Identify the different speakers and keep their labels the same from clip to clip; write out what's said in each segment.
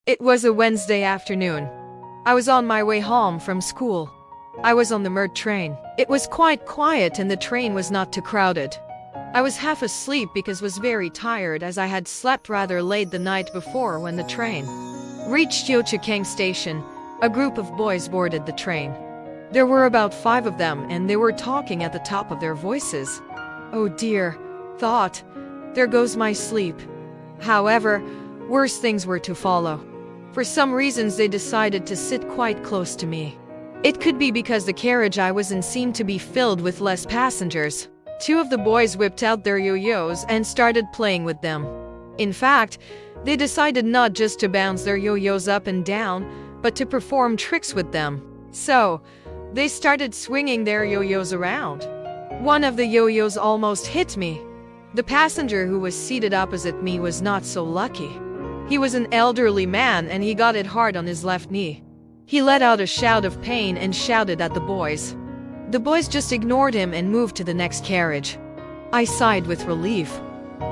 Speaker 1: It was a Wednesday afternoon. I was on my way home from school. I was on the MRT train. It was quite quiet and the train was not too crowded. I was half asleep because was very tired as I had slept rather late the night before. When the train reached Yeochakang station, a group of boys boarded the train. There were about 5 of them and they were talking at the top of their voices. Oh dear, thought, there goes my sleep. However, worse things were to follow. For some reasons they decided to sit quite close to me. It could be because the carriage I was in seemed to be filled with less passengers. 2 of the boys whipped out their yo-yos and started playing with them. In fact, they decided not just to bounce their yo-yos up and down, but to perform tricks with them. So, they started swinging their yo-yos around. One of the yo-yos almost hit me. The passenger who was seated opposite me was not so lucky. He was an elderly man and he got it hard on his left knee. He let out a shout of pain and shouted at the boys. The boys just ignored him and moved to the next carriage. I sighed with relief.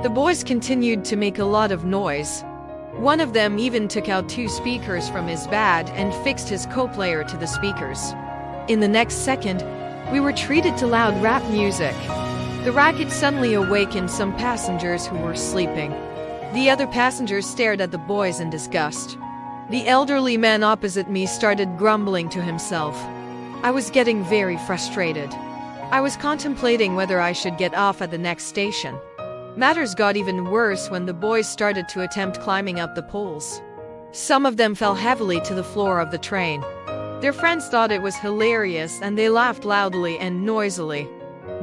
Speaker 1: The boys continued to make a lot of noise. One of them even took out 2 speakers from his bag and fixed his co-player to the speakers. In the next second, we were treated to loud rap music. The racket suddenly awakened some passengers who were sleeping. The other passengers stared at the boys in disgust. The elderly man opposite me started grumbling to himself. I was getting very frustrated. I was contemplating whether I should get off at the next station. Matters got even worse when the boys started to attempt climbing up the poles. Some of them fell heavily to the floor of the train. Their friends thought it was hilarious and they laughed loudly and noisily.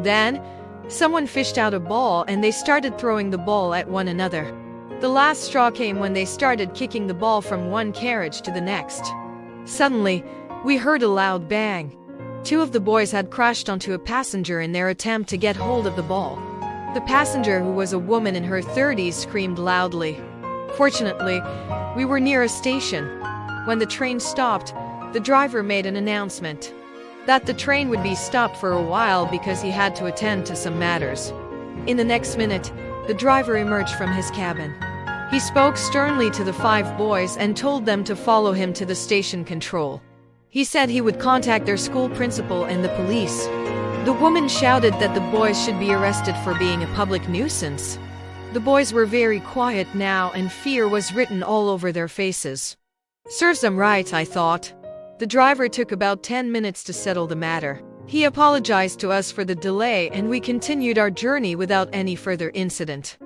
Speaker 1: Then, someone fished out a ball and they started throwing the ball at one another. The last straw came when they started kicking the ball from one carriage to the next. Suddenly, we heard a loud bang. 2 of the boys had crashed onto a passenger in their attempt to get hold of the ball. The passenger, who was a woman in her 30s, screamed loudly. Fortunately, we were near a station. When the train stopped, the driver made an announcement that the train would be stopped for a while because he had to attend to some matters. In the next minute, the driver emerged from his cabin. He spoke sternly to the 5 boys and told them to follow him to the station control. He said he would contact their school principal and the police. The woman shouted that the boys should be arrested for being a public nuisance. The boys were very quiet now and fear was written all over their faces. Serves them right, I thought. The driver took about 10 minutes to settle the matter. He apologized to us for the delay and we continued our journey without any further incident.